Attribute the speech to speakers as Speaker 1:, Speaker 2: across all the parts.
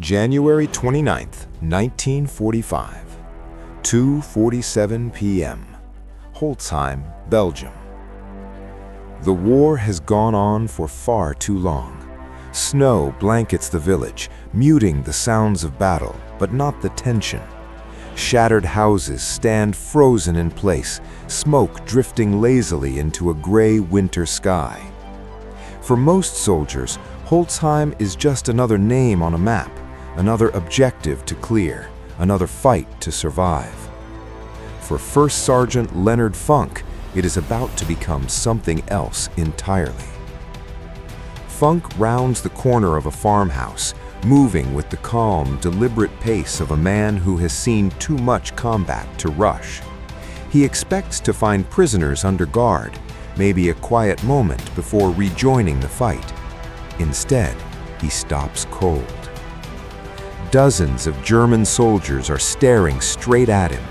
Speaker 1: January 29th, 1945, 2:47 p.m., Holzheim, Belgium. The war has gone on for far too long. Snow blankets the village, muting the sounds of battle, but not the tension. Shattered houses stand frozen in place, smoke drifting lazily into a gray winter sky. For most soldiers, Holzheim is just another name on a map, another objective to clear, another fight to survive. For First Sergeant Leonard Funk, it is about to become something else entirely. Funk rounds the corner of a farmhouse, moving with the calm, deliberate pace of a man who has seen too much combat to rush. He expects to find prisoners under guard, maybe a quiet moment before rejoining the fight. Instead, he stops cold. Dozens of German soldiers are staring straight at him.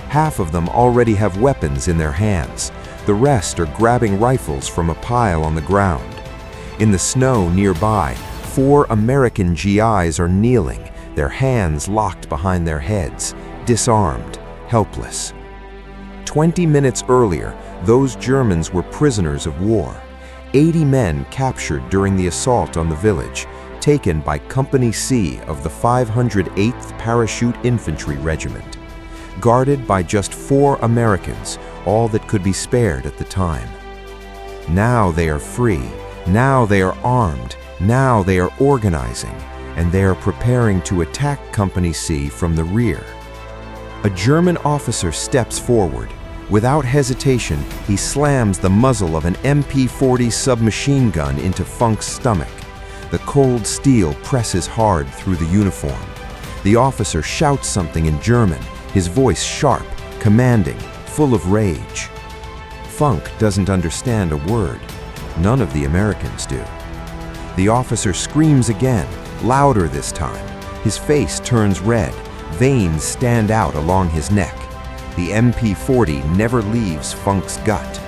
Speaker 1: Half of them already have weapons in their hands. The rest are grabbing rifles from a pile on the ground. In the snow nearby, 4 American GIs are kneeling, their hands locked behind their heads, disarmed, helpless. 20 minutes earlier, those Germans were prisoners of war. 80 men captured during the assault on the village, taken by Company C of the 508th Parachute Infantry Regiment. Guarded by just 4 Americans, all that could be spared at the time. Now they are free, now they are armed, now they are organizing, and they are preparing to attack Company C from the rear. A German officer steps forward. Without hesitation, he slams the muzzle of an MP-40 submachine gun into Funk's stomach. The cold steel presses hard through the uniform. The officer shouts something in German, his voice sharp, commanding, full of rage. Funk doesn't understand a word. None of the Americans do. The officer screams again, louder this time. His face turns red, veins stand out along his neck. The MP-40 never leaves Funk's gut.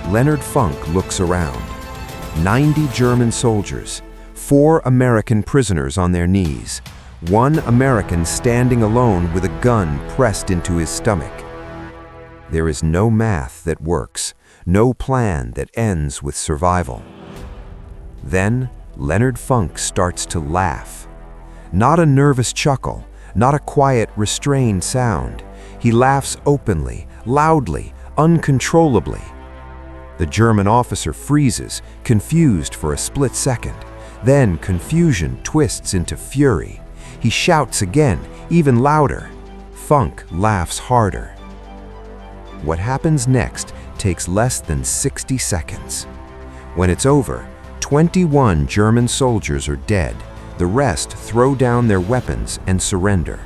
Speaker 1: Leonard Funk looks around. 90 German soldiers, 4 American prisoners on their knees, 1 American standing alone with a gun pressed into his stomach. There is no math that works, no plan that ends with survival. Then Leonard Funk starts to laugh. Not a nervous chuckle, not a quiet, restrained sound. He laughs openly, loudly, uncontrollably. The German officer freezes, confused for a split second. Then confusion twists into fury. He shouts again, even louder. Funk laughs harder. What happens next takes less than 60 seconds. When it's over, 21 German soldiers are dead. The rest throw down their weapons and surrender.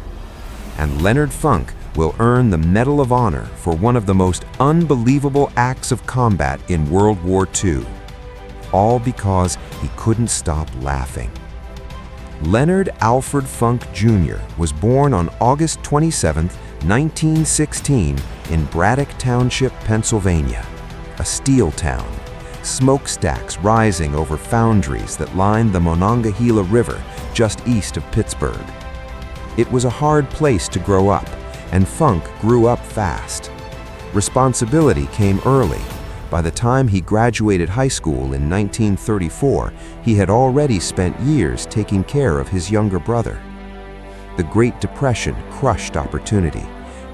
Speaker 1: And Leonard Funk will earn the Medal of Honor for one of the most unbelievable acts of combat in World War II. All because he couldn't stop laughing. Leonard Alfred Funk Jr. was born on August 27, 1916 in Braddock Township, Pennsylvania, a steel town. Smokestacks rising over foundries that lined the Monongahela River just east of Pittsburgh. It was a hard place to grow up, and Funk grew up fast. Responsibility came early. By the time he graduated high school in 1934, he had already spent years taking care of his younger brother. The Great Depression crushed opportunity.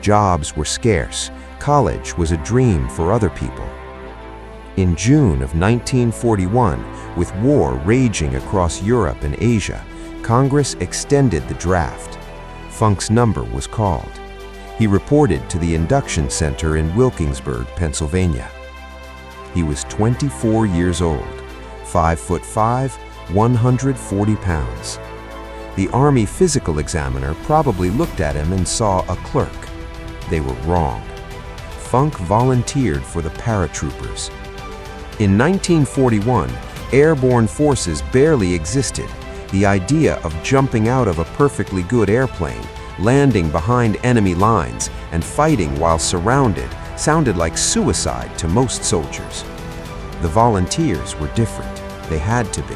Speaker 1: Jobs were scarce. College was a dream for other people. In June of 1941, with war raging across Europe and Asia, Congress extended the draft. Funk's number was called. He reported to the induction center in Wilkinsburg, Pennsylvania. He was 24 years old, 5'5", 140 pounds. The Army physical examiner probably looked at him and saw a clerk. They were wrong. Funk volunteered for the paratroopers. In 1941, airborne forces barely existed. The idea of jumping out of a perfectly good airplane, landing behind enemy lines, and fighting while surrounded sounded like suicide to most soldiers. The volunteers were different. They had to be.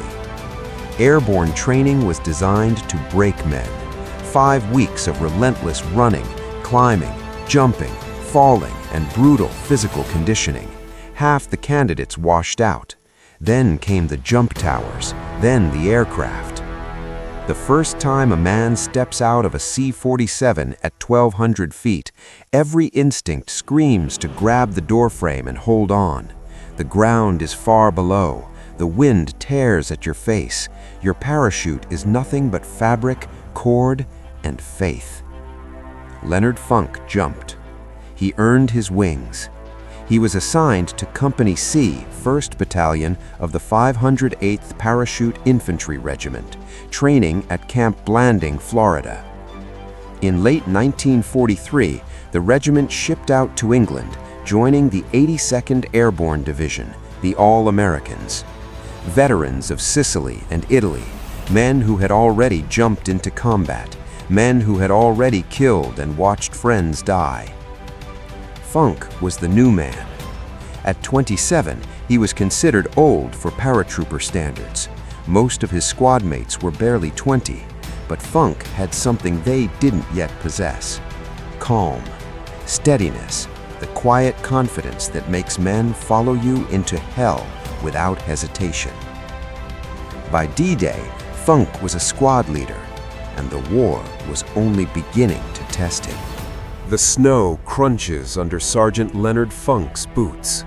Speaker 2: Airborne training was designed to break men. 5 weeks of relentless running, climbing, jumping, falling, and brutal physical conditioning. Half the candidates washed out. Then came the jump towers, then the aircraft. The first time a man steps out of a C-47 at 1,200 feet, every instinct screams to grab the doorframe and hold on. The ground is far below. The wind tears at your face. Your parachute is nothing but fabric, cord, and faith. Leonard Funk jumped. He earned his wings. He was assigned to Company C, 1st Battalion of the 508th Parachute Infantry Regiment, training at Camp Blanding, Florida. In late 1943, the regiment shipped out to England, joining the 82nd Airborne Division, the All-Americans. Veterans of Sicily and Italy, men who had already jumped into combat, men who had already killed and watched friends die. Funk was the new man. At 27, he was considered old for paratrooper standards. Most of his squad mates were barely 20, but Funk had something they didn't yet possess. Calm, steadiness, the quiet confidence that makes men follow you into hell without hesitation. By D-Day, Funk was a squad leader, and the war was only beginning to test him.
Speaker 3: The snow crunches under Sergeant Leonard Funk's boots.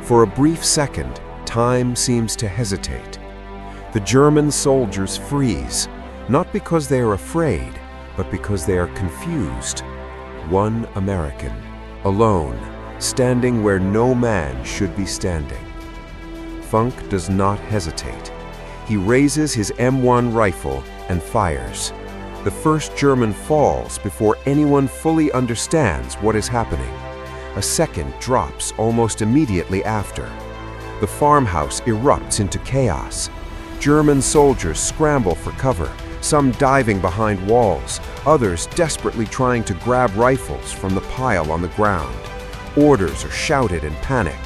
Speaker 3: For a brief second, time seems to hesitate. The German soldiers freeze, not because they are afraid, but because they are confused. One American, alone, standing where no man should be standing. Funk does not hesitate. He raises his M1 rifle and fires. The first German falls before anyone fully understands what is happening. A second drops almost immediately after. The farmhouse erupts into chaos. German soldiers scramble for cover, some diving behind walls, others desperately trying to grab rifles from the pile on the ground. Orders are shouted in panic.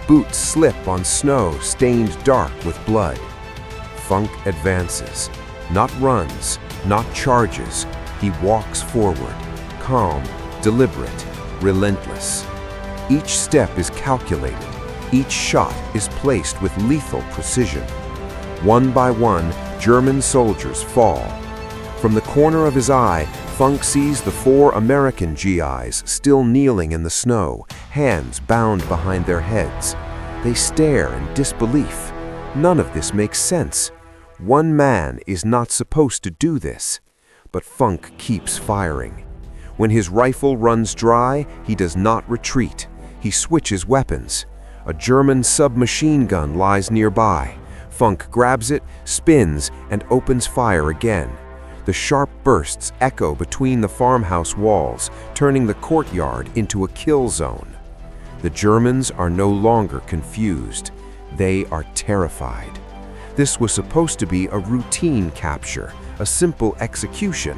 Speaker 3: Boots slip on snow stained dark with blood. Funk advances, not runs, not charges. He walks forward, calm, deliberate, relentless. Each step is calculated. Each shot is placed with lethal precision. One by one, German soldiers fall. From the corner of his eye, Funk sees the 4 American GIs still kneeling in the snow, hands bound behind their heads. They stare in disbelief. None of this makes sense. One man is not supposed to do this. But Funk keeps firing. When his rifle runs dry, he does not retreat. He switches weapons. A German submachine gun lies nearby. Funk grabs it, spins, and opens fire again. The sharp bursts echo between the farmhouse walls, turning the courtyard into a kill zone. The Germans are no longer confused. They are terrified. This was supposed to be a routine capture, a simple execution.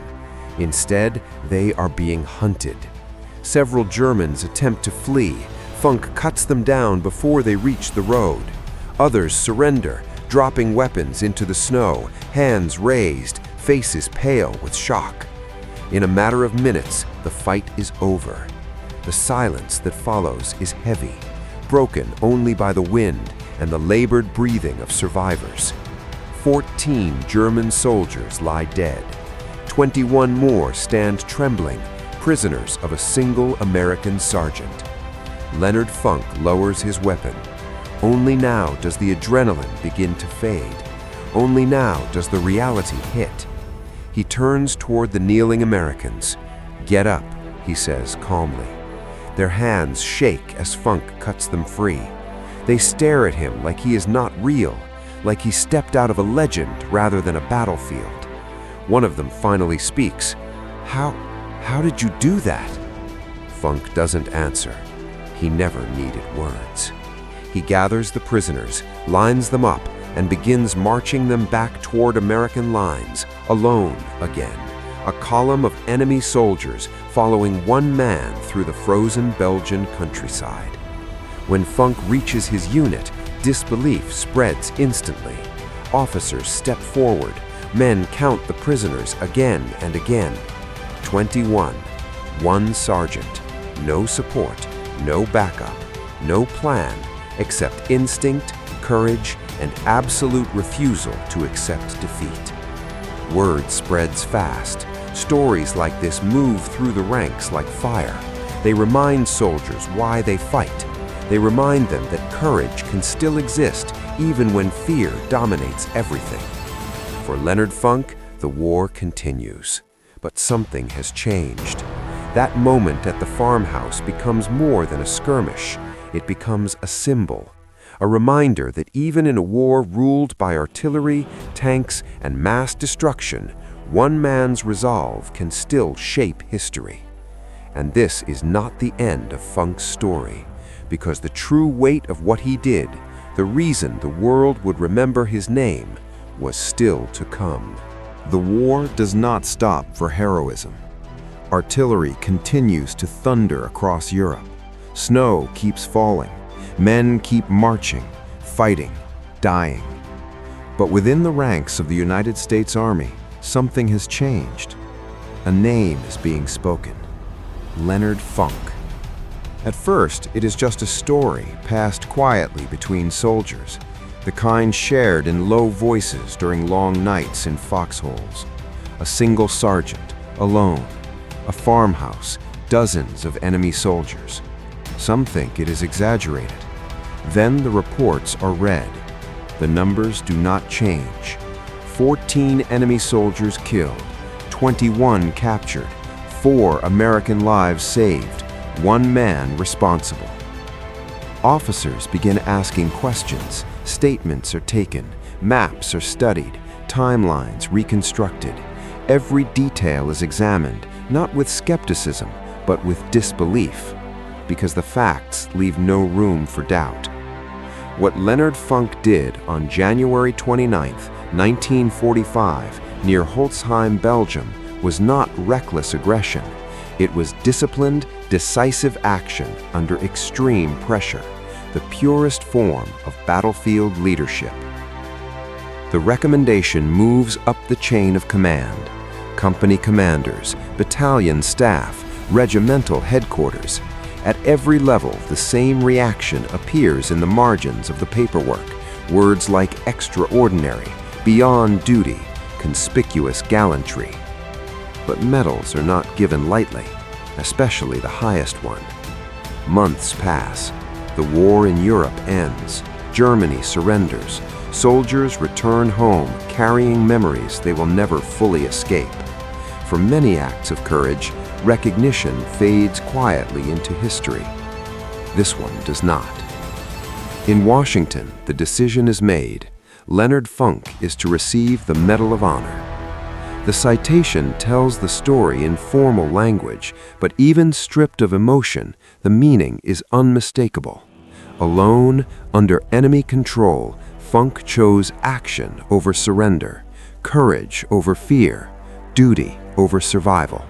Speaker 3: Instead, they are being hunted. Several Germans attempt to flee. Funk cuts them down before they reach the road. Others surrender, dropping weapons into the snow, hands raised, faces pale with shock. In a matter of minutes, the fight is over. The silence that follows is heavy, broken only by the wind and the labored breathing of survivors. 14 German soldiers lie dead. 21 more stand trembling, prisoners of a single American sergeant. Leonard Funk lowers his weapon. Only now does the adrenaline begin to fade. Only now does the reality hit. He turns toward the kneeling Americans. "Get up," he says calmly. Their hands shake as Funk cuts them free. They stare at him like he is not real, like he stepped out of a legend rather than a battlefield. One of them finally speaks. How did you do that?" Funk doesn't answer. He never needed words. He gathers the prisoners, lines them up, and begins marching them back toward American lines, alone again. A column of enemy soldiers following one man through the frozen Belgian countryside. When Funk reaches his unit, disbelief spreads instantly.
Speaker 2: Officers step forward. Men count the prisoners again and again. 21. One sergeant. No support, no backup, no plan, except instinct, courage, and absolute refusal to accept defeat. Word spreads fast. Stories like this move through the ranks like fire. They remind soldiers why they fight. They remind them that courage can still exist even when fear dominates everything. For Leonard Funk, the war continues. But something has changed. That moment at the farmhouse becomes more than a skirmish. It becomes a symbol. A reminder that even in a war ruled by artillery, tanks, and mass destruction, one man's resolve can still shape history. And this is not the end of Funk's story, because the true weight of what he did, the reason the world would remember his name, was still to come.
Speaker 1: The war does not stop for heroism. Artillery continues to thunder across Europe. Snow keeps falling. Men keep marching, fighting, dying. But within the ranks of the United States Army, something has changed. A name is being spoken. Leonard Funk. At first, it is just a story passed quietly between soldiers, the kind shared in low voices during long nights in foxholes. A single sergeant, alone. A farmhouse, dozens of enemy soldiers. Some think it is exaggerated. Then the reports are read. The numbers do not change. 14 enemy soldiers killed, 21 captured, 4 American lives saved, 1 man responsible. Officers begin asking questions. Statements are taken, maps are studied, timelines reconstructed. Every detail is examined, not with skepticism, but with disbelief, because the facts leave no room for doubt. What Leonard Funk did on January 29, 1945, near Holzheim, Belgium, was not reckless aggression. It was disciplined, decisive action under extreme pressure, the purest form of battlefield leadership. The recommendation moves up the chain of command. Company commanders, battalion staff, regimental headquarters. At every level, the same reaction appears in the margins of the paperwork. Words like extraordinary, beyond duty, conspicuous gallantry. But medals are not given lightly, especially the highest one. Months pass. The war in Europe ends. Germany surrenders. Soldiers return home carrying memories they will never fully escape. For many acts of courage, recognition fades quietly into history. This one does not. In Washington, the decision is made. Leonard Funk is to receive the Medal of Honor. The citation tells the story in formal language, but even stripped of emotion, the meaning is unmistakable. Alone, under enemy control, Funk chose action over surrender, courage over fear, duty over survival.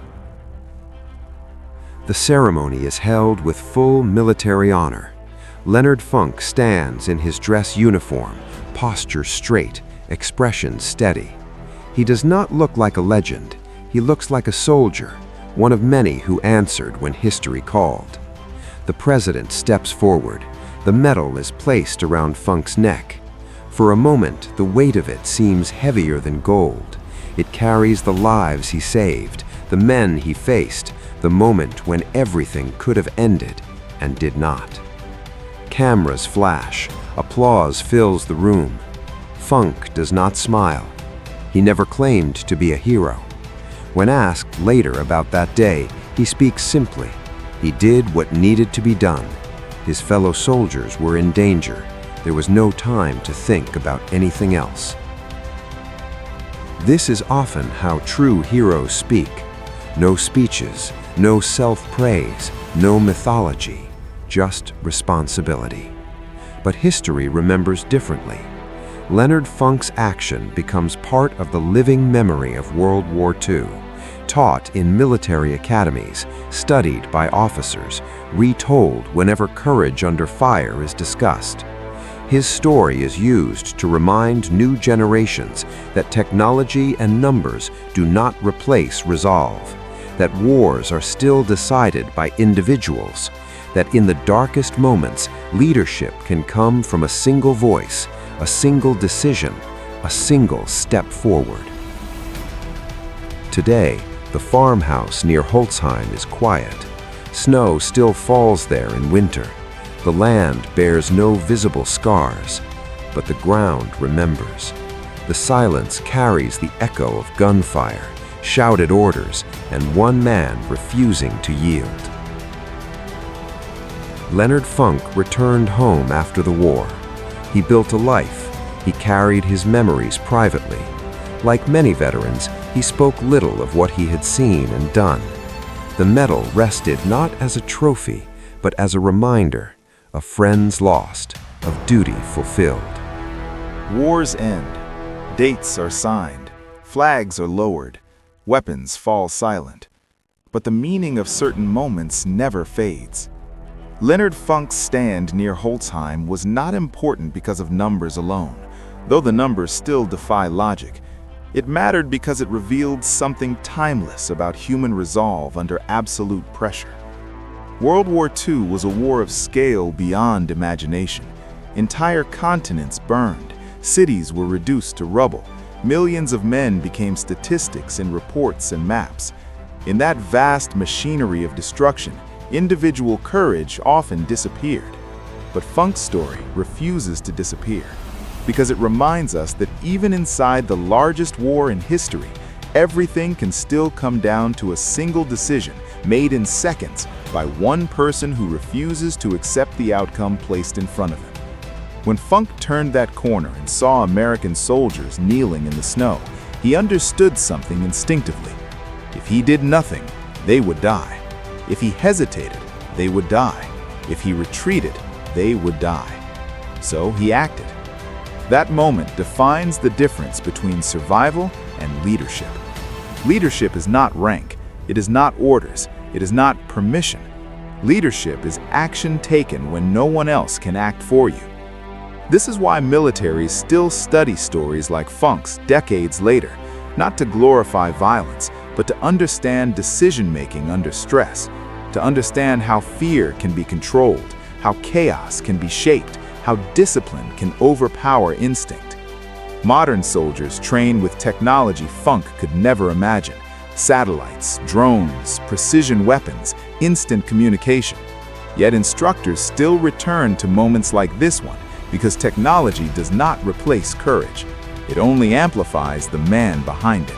Speaker 1: The ceremony is held with full military honor. Leonard Funk stands in his dress uniform, posture straight, expression steady. He does not look like a legend. He looks like a soldier, one of many who answered when history called. The president steps forward. The medal is placed around Funk's neck. For a moment, the weight of it seems heavier than gold. It carries the lives he saved, the men he faced, the moment when everything could have ended and did not. Cameras flash. Applause fills the room. Funk does not smile. He never claimed to be a hero. When asked later about that day, he speaks simply. He did what needed to be done. His fellow soldiers were in danger. There was no time to think about anything else. This is often how true heroes speak. No speeches, no self-praise, no mythology, just responsibility. But history remembers differently. Leonard Funk's action becomes part of the living memory of World War II, taught in military academies, studied by officers, retold whenever courage under fire is discussed.
Speaker 2: His story is used to remind new generations that technology and numbers do not replace resolve, that wars are still decided by individuals, that in the darkest moments, leadership can come from a single voice, a single decision, a single step forward. Today, the farmhouse near Holzheim is quiet. Snow still falls there in winter. The land bears no visible scars, but the ground remembers. The silence carries the echo of gunfire, shouted orders, and one man refusing to yield. Leonard Funk returned home after the war. He built a life. He carried his memories privately. Like many veterans, he spoke little of what he had seen and done. The medal rested not as a trophy, but as a reminder of friends lost, of duty fulfilled.
Speaker 4: Wars end. Dates are signed. Flags are lowered. Weapons fall silent. But the meaning of certain moments never fades. Leonard Funk's stand near Holzheim was not important because of numbers alone, though the numbers still defy logic. It mattered because it revealed something timeless about human resolve under absolute pressure. World War II was a war of scale beyond imagination. Entire continents burned, cities were reduced to rubble, millions of men became statistics in reports and maps. In that vast machinery of destruction, individual courage often disappeared. But Funk's story refuses to disappear, because it reminds us that even inside the largest war in history, everything can still come down to a single decision made in seconds by one person who refuses to accept the outcome placed in front of him. When Funk turned that corner and saw American soldiers kneeling in the snow, he understood something instinctively. If he did nothing, they would die. If he hesitated, they would die. If he retreated, they would die. So he acted. That moment defines the difference between survival and leadership. Leadership is not rank. It is not orders. It is not permission. Leadership is action taken when no one else can act for you. This is why militaries still study stories like Funk's decades later, not to glorify violence, but to understand decision-making under stress, to understand how fear can be controlled, how chaos can be shaped, how discipline can overpower instinct. Modern soldiers train with technology Funk could never imagine: satellites, drones, precision weapons, instant communication. Yet instructors still return to moments like this one because technology does not replace courage. It only amplifies the man behind it.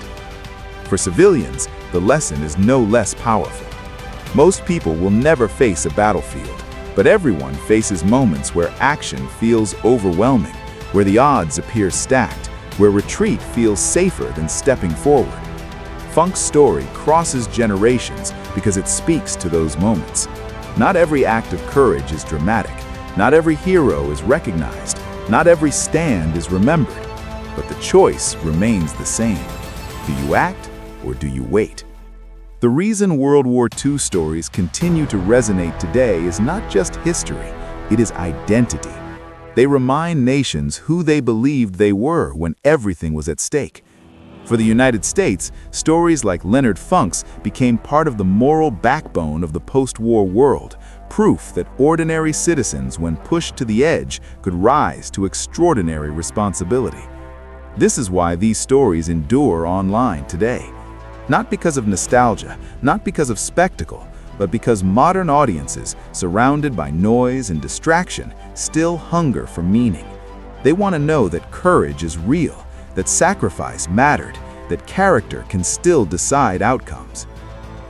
Speaker 4: For civilians, the lesson is no less powerful. Most people will never face a battlefield, but everyone faces moments where action feels overwhelming, where the odds appear stacked, where retreat feels safer than stepping forward. Funk's story crosses generations because it speaks to those moments. Not every act of courage is dramatic. Not every hero is recognized. Not every stand is remembered. But the choice remains the same. Do you act or do you wait? The reason World War II stories continue to resonate today is not just history, it is identity. They remind nations who they believed they were when everything was at stake. For the United States, stories like Leonard Funk's became part of the moral backbone of the post-war world, proof that ordinary citizens, when pushed to the edge, could rise to extraordinary responsibility. This is why these stories endure online today. Not because of nostalgia, not because of spectacle, but because modern audiences, surrounded by noise and distraction, still hunger for meaning. They want to know that courage is real, that sacrifice mattered, that character can still decide outcomes.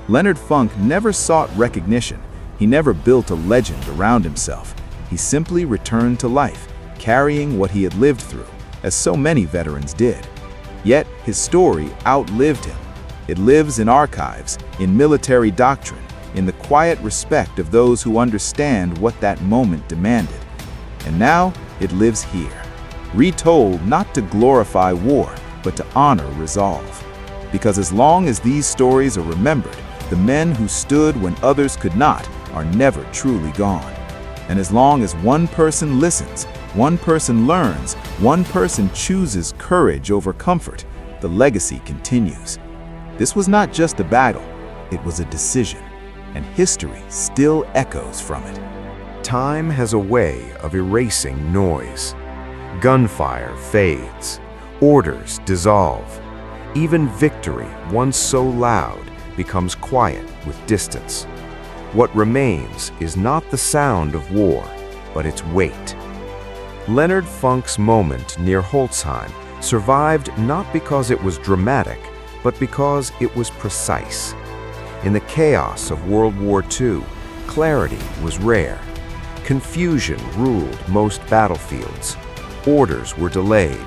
Speaker 4: Leonard Funk never sought recognition. He never built a legend around himself. He simply returned to life, carrying what he had lived through, as so many veterans did. Yet his story outlived him. It lives in archives, in military doctrine, in the quiet respect of those who understand what that moment demanded. And now it lives here, retold not to glorify war, but to honor resolve. Because as long as these stories are remembered, the men who stood when others could not are never truly gone. And as long as one person listens, One person learns, one person chooses courage over comfort. The legacy continues. This was not just a battle, it was a decision, and history still echoes from it.
Speaker 2: Time has a way of erasing noise. Gunfire fades. Orders dissolve. Even victory, once so loud, becomes quiet with distance. What remains is not the sound of war, but its weight. Leonard Funk's moment near Holzheim survived not because it was dramatic, but because it was precise. In the chaos of World War II, clarity was rare. Confusion ruled most battlefields. Orders were delayed.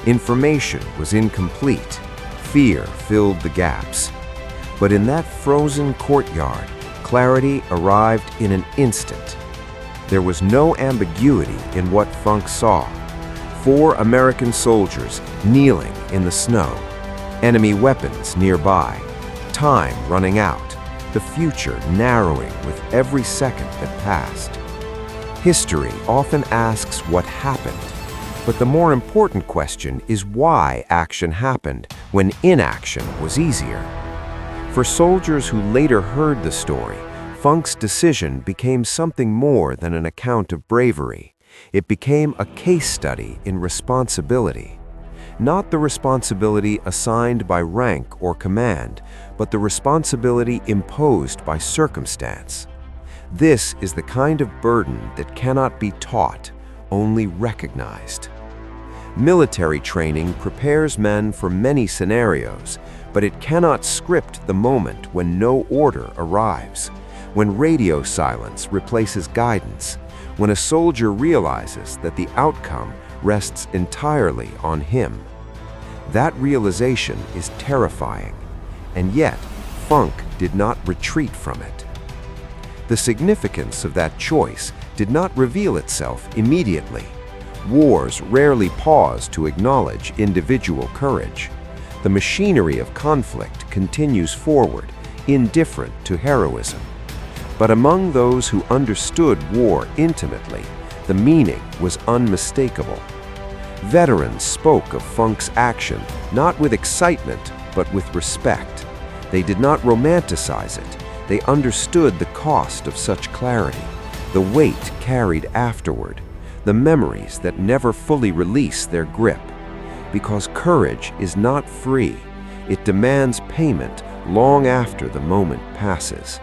Speaker 2: Information was incomplete. Fear filled the gaps. But in that frozen courtyard, clarity arrived in an instant. There was no ambiguity in what Funk saw. 4 American soldiers kneeling in the snow. Enemy weapons nearby. Time running out. The future narrowing with every second that passed. History often asks what happened, but the more important question is why action happened when inaction was easier. For soldiers who later heard the story, Funk's decision became something more than an account of bravery. It became a case study in responsibility. Not the responsibility assigned by rank or command, but the responsibility imposed by circumstance. This is the kind of burden that cannot be taught, only recognized. Military training prepares men for many scenarios, but it cannot script the moment when no order arrives, when radio silence replaces guidance, when a soldier realizes that the outcome rests entirely on him. That realization is terrifying, and yet Funk did not retreat from it. The significance of that choice did not reveal itself immediately. Wars rarely pause to acknowledge individual courage. The machinery of conflict continues forward, indifferent to heroism. But among those who understood war intimately, the meaning was unmistakable. Veterans spoke of Funk's action not with excitement, but with respect. They did not romanticize it. They understood the cost of such clarity, the weight carried afterward, the memories that never fully release their grip. Because courage is not free, it demands payment long after the moment passes.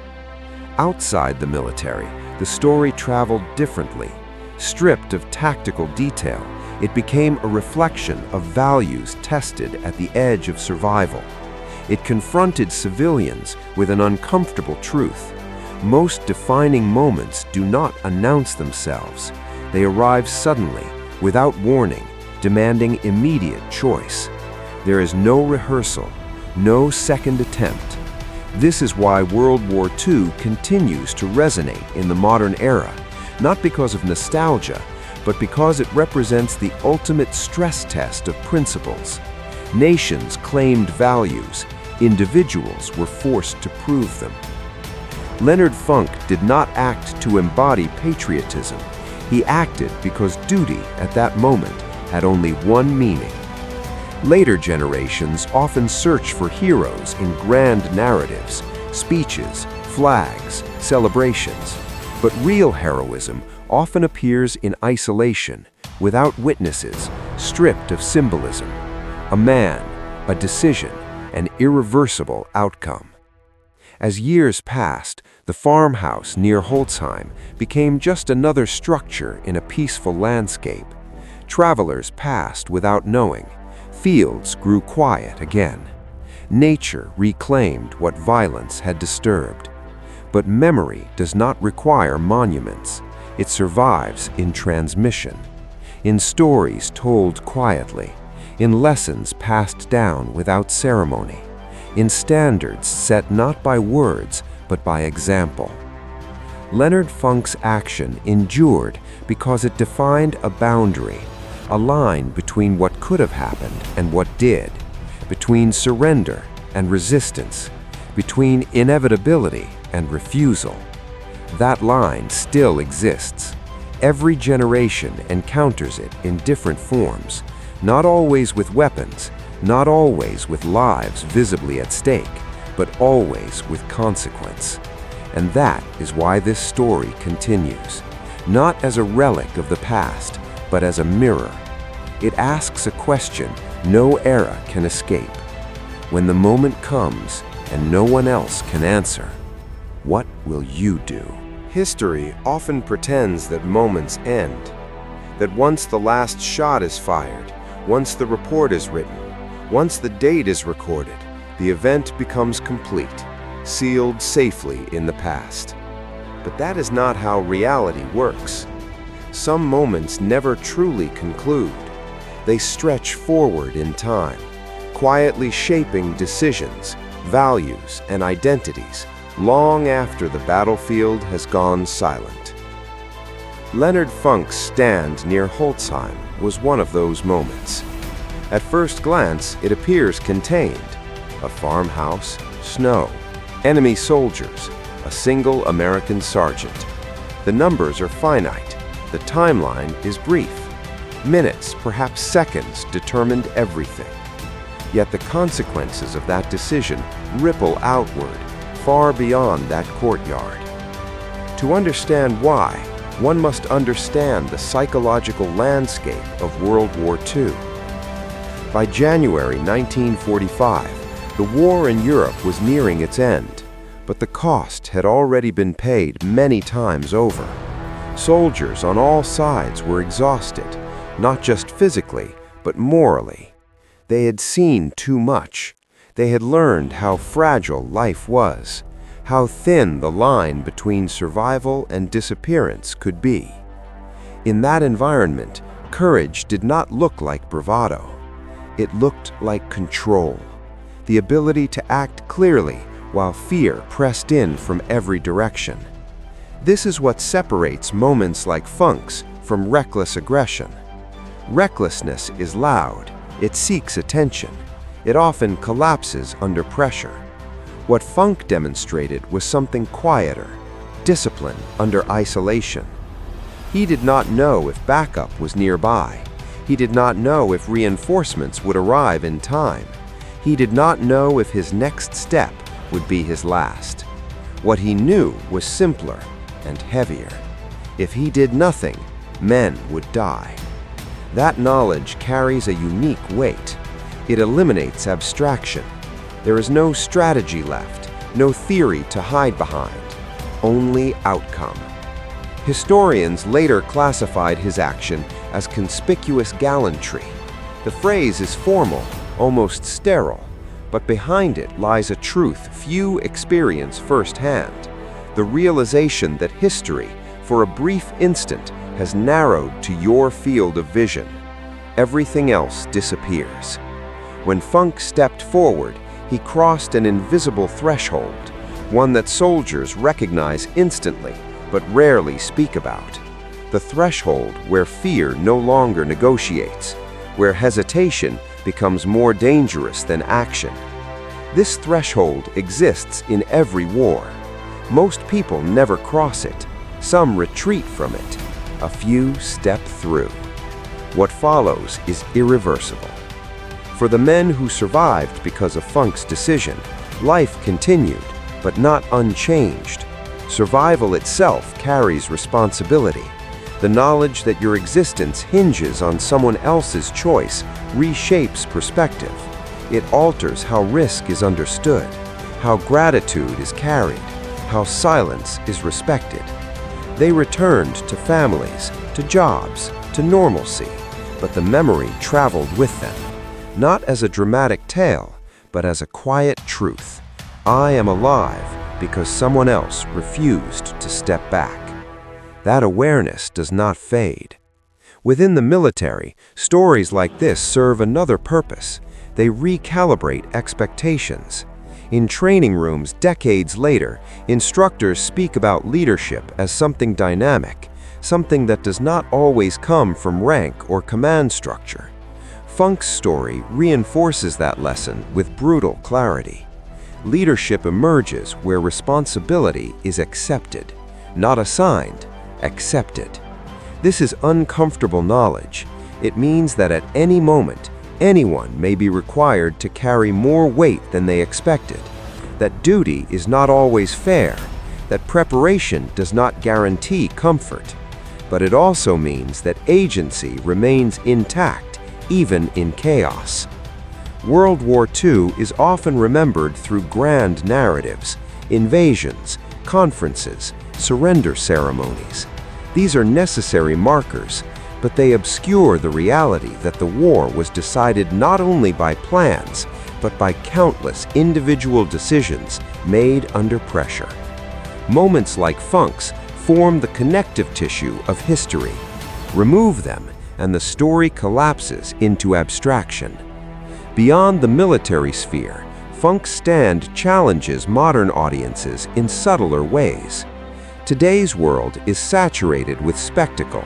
Speaker 2: Outside the military, the story traveled differently. Stripped of tactical detail, it became a reflection of values tested at the edge of survival. It confronted civilians with an uncomfortable truth. Most defining moments do not announce themselves. They arrive suddenly, without warning, demanding immediate choice. There is no rehearsal, no second attempt. This is why World War II continues to resonate in the modern era, not because of nostalgia, but because it represents the ultimate stress test of principles. Nations claimed values, individuals were forced to prove them. Leonard Funk did not act to embody patriotism. He acted because duty at that moment had only one meaning. Later generations often search for heroes in grand narratives, speeches, flags, celebrations. But real heroism often appears in isolation, without witnesses, stripped of symbolism. A man, a decision, an irreversible outcome. As years passed, the farmhouse near Holzheim became just another structure in a peaceful landscape. Travelers passed without knowing. Fields grew quiet again. Nature reclaimed what violence had disturbed. But memory does not require monuments. It survives in transmission, in stories told quietly, in lessons passed down without ceremony, in standards set not by words but by example. Leonard Funk's action endured because it defined a boundary, a line between what could have happened and what did, between surrender and resistance, between inevitability and refusal. That line still exists. Every generation encounters it in different forms, not always with weapons, not always with lives visibly at stake, but always with consequence. And that is why this story continues, not as a relic of the past, but as a mirror. It asks a question no era can escape. When the moment comes and no one else can answer, what will you do?
Speaker 3: History often pretends that moments end, that once the last shot is fired, once the report is written, once the date is recorded, the event becomes complete, sealed safely in the past. But that is not how reality works. Some moments never truly conclude. They stretch forward in time, quietly shaping decisions, values, and identities long after the battlefield has gone silent. Leonard Funk's stand near Holzheim was one of those moments. At first glance, it appears contained. A farmhouse, snow, enemy soldiers, a single American sergeant. The numbers are finite. The timeline is brief. Minutes, perhaps seconds, determined everything. Yet the consequences of that decision ripple outward, far beyond that courtyard. To understand why, one must understand the psychological landscape of World War II. By January 1945, the war in Europe was nearing its end, but the cost had already been paid many times over. Soldiers on all sides were exhausted, not just physically, but morally. They had seen too much. They had learned how fragile life was, how thin the line between survival and disappearance could be. In that environment, courage did not look like bravado. It looked like control, the ability to act clearly while fear pressed in from every direction. This is what separates moments like Funk's from reckless aggression. Recklessness is loud. It seeks attention. It often collapses under pressure. What Funk demonstrated was something quieter, discipline under isolation. He did not know if backup was nearby. He did not know if reinforcements would arrive in time. He did not know if his next step would be his last. What he knew was simpler and heavier. If he did nothing, men would die. That knowledge carries a unique weight. It eliminates abstraction. There is no strategy left, no theory to hide behind, only outcome. Historians later classified his action as conspicuous gallantry. The phrase is formal, almost sterile, but behind it lies a truth few experience firsthand, the realization that history, for a brief instant, has narrowed to your field of vision. Everything else disappears. When Funk stepped forward, he crossed an invisible threshold, one that soldiers recognize instantly, but rarely speak about. The threshold where fear no longer negotiates, where hesitation becomes more dangerous than action. This threshold exists in every war. Most people never cross it. Some retreat from it. A few step through. What follows is irreversible. For the men who survived because of Funk's decision, life continued, but not unchanged. Survival itself carries responsibility. The knowledge that your existence hinges on someone else's choice reshapes perspective. It alters how risk is understood, how gratitude is carried, how silence is respected. They returned to families, to jobs, to normalcy, but the memory traveled with them, not as a dramatic tale, but as a quiet truth. I am alive because someone else refused to step back. That awareness does not fade. Within the military, stories like this serve another purpose. They recalibrate expectations. In training rooms decades later, instructors speak about leadership as something dynamic, something that does not always come from rank or command structure. Funk's story reinforces that lesson with brutal clarity. Leadership emerges where responsibility is accepted, not assigned, accepted.
Speaker 2: This is uncomfortable knowledge. It means that at any moment, anyone may be required to carry more weight than they expected, that duty is not always fair, that preparation does not guarantee comfort. But it also means that agency remains intact, even in chaos. World War II is often remembered through grand narratives, invasions, conferences, surrender ceremonies. These are necessary markers, but they obscure the reality that the war was decided not only by plans, but by countless individual decisions made under pressure. Moments like Funk's form the connective tissue of history. Remove them, and the story collapses into abstraction. Beyond the military sphere, Funk's stand challenges modern audiences in subtler ways. Today's world is saturated with spectacle.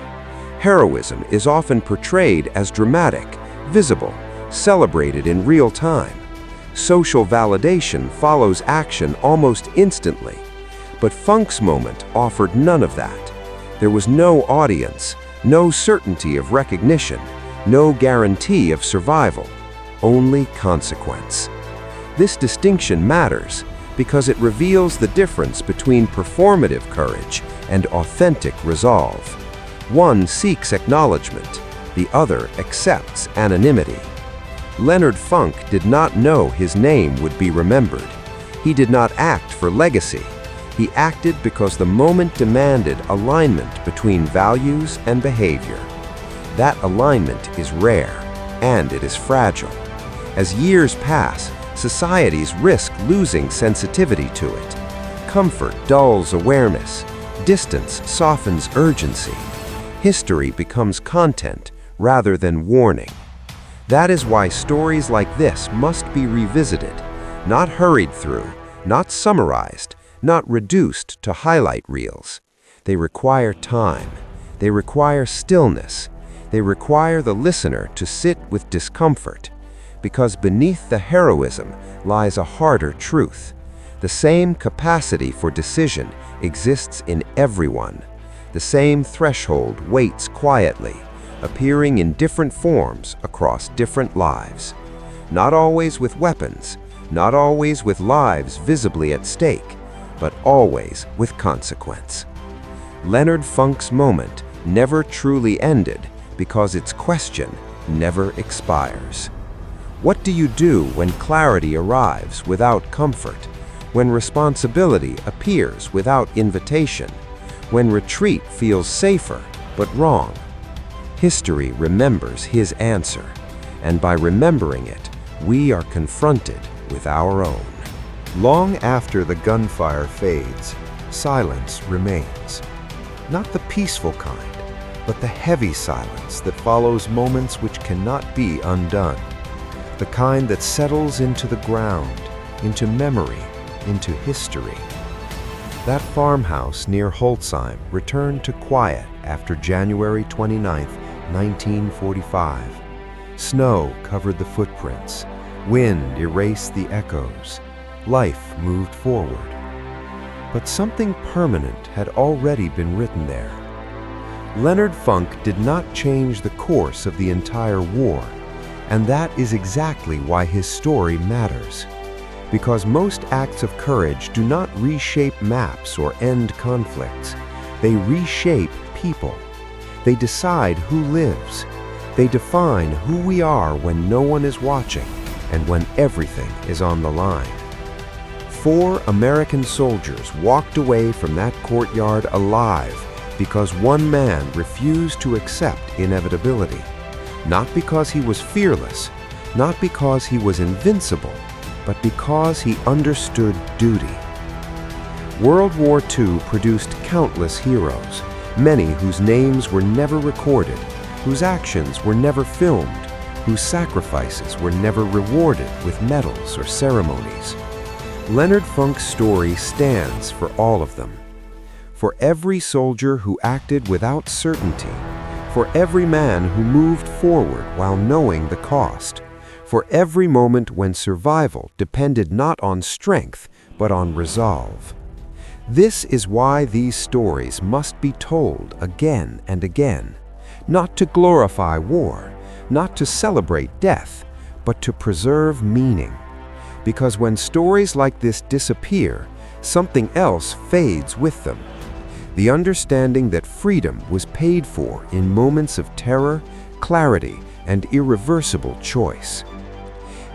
Speaker 2: Heroism is often portrayed as dramatic, visible, celebrated in real time. Social validation follows action almost instantly. But Funk's moment offered none of that. There was no audience, no certainty of recognition, no guarantee of survival, only consequence. This distinction matters because it reveals the difference between performative courage and authentic resolve. One seeks acknowledgement, the other accepts anonymity. Leonard Funk did not know his name would be remembered. He did not act for legacy. He acted because the moment demanded alignment between values and behavior. That alignment is rare, and it is fragile. As years pass, societies risk losing sensitivity to it. Comfort dulls awareness. Distance softens urgency. History becomes content rather than warning. That is why stories like this must be revisited, not hurried through, not summarized, not reduced to highlight reels. They require time. They require stillness. They require the listener to sit with discomfort. Because beneath the heroism lies a harder truth. The same capacity for decision exists in everyone. The same threshold waits quietly, appearing in different forms across different lives. Not always with weapons, not always with lives visibly at stake, but always with consequence. Leonard Funk's moment never truly ended because its question never expires. What do you do when clarity arrives without comfort? When responsibility appears without invitation? When retreat feels safer but wrong? History remembers his answer, and by remembering it, we are confronted with our own. Long after the gunfire fades, silence remains. Not the peaceful kind, but the heavy silence that follows moments which cannot be undone. The kind that settles into the ground, into memory, into history. That farmhouse near Holzheim returned to quiet after January 29, 1945. Snow covered the footprints. Wind erased the echoes. Life moved forward. But something permanent had already been written there. Leonard Funk did not change the course of the entire war, and that is exactly why his story matters. Because most acts of courage do not reshape maps or end conflicts. They reshape people. They decide who lives. They define who we are when no one is watching and when everything is on the line. 4 American soldiers walked away from that courtyard alive because one man refused to accept inevitability. Not because he was fearless, not because he was invincible, but because he understood duty. World War II produced countless heroes, many whose names were never recorded, whose actions were never filmed, whose sacrifices were never rewarded with medals or ceremonies. Leonard Funk's story stands for all of them. For every soldier who acted without certainty, for every man who moved forward while knowing the cost, for every moment when survival depended not on strength, but on resolve. This is why these stories must be told again and again, not to glorify war, not to celebrate death, but to preserve meaning. Because when stories like this disappear, something else fades with them. The understanding that freedom was paid for in moments of terror, clarity, and irreversible choice.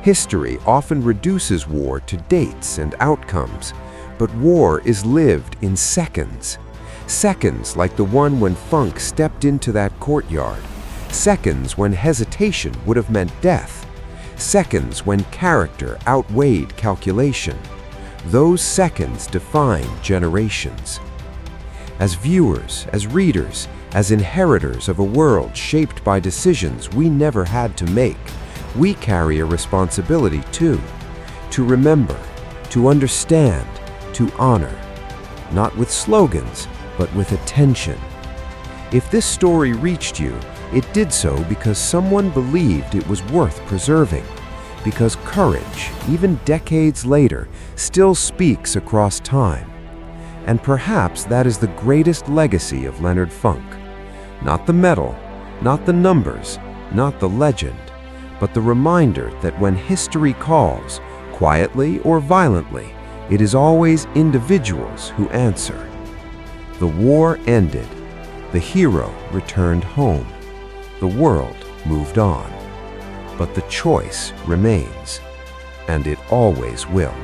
Speaker 2: History often reduces war to dates and outcomes, but war is lived in seconds. Seconds like the one when Funk stepped into that courtyard. Seconds when hesitation would have meant death. Seconds when character outweighed calculation. Those seconds define generations. As viewers, as readers, as inheritors of a world shaped by decisions we never had to make, we carry a responsibility too, to remember, to understand, to honor, not with slogans, but with attention. If this story reached you, it did so because someone believed it was worth preserving, because courage, even decades later, still speaks across time. And perhaps that is the greatest legacy of Leonard Funk. Not the medal, not the numbers, not the legend, but the reminder that when history calls, quietly or violently, it is always individuals who answer. The war ended. The hero returned home. The world moved on. But the choice remains, and it always will.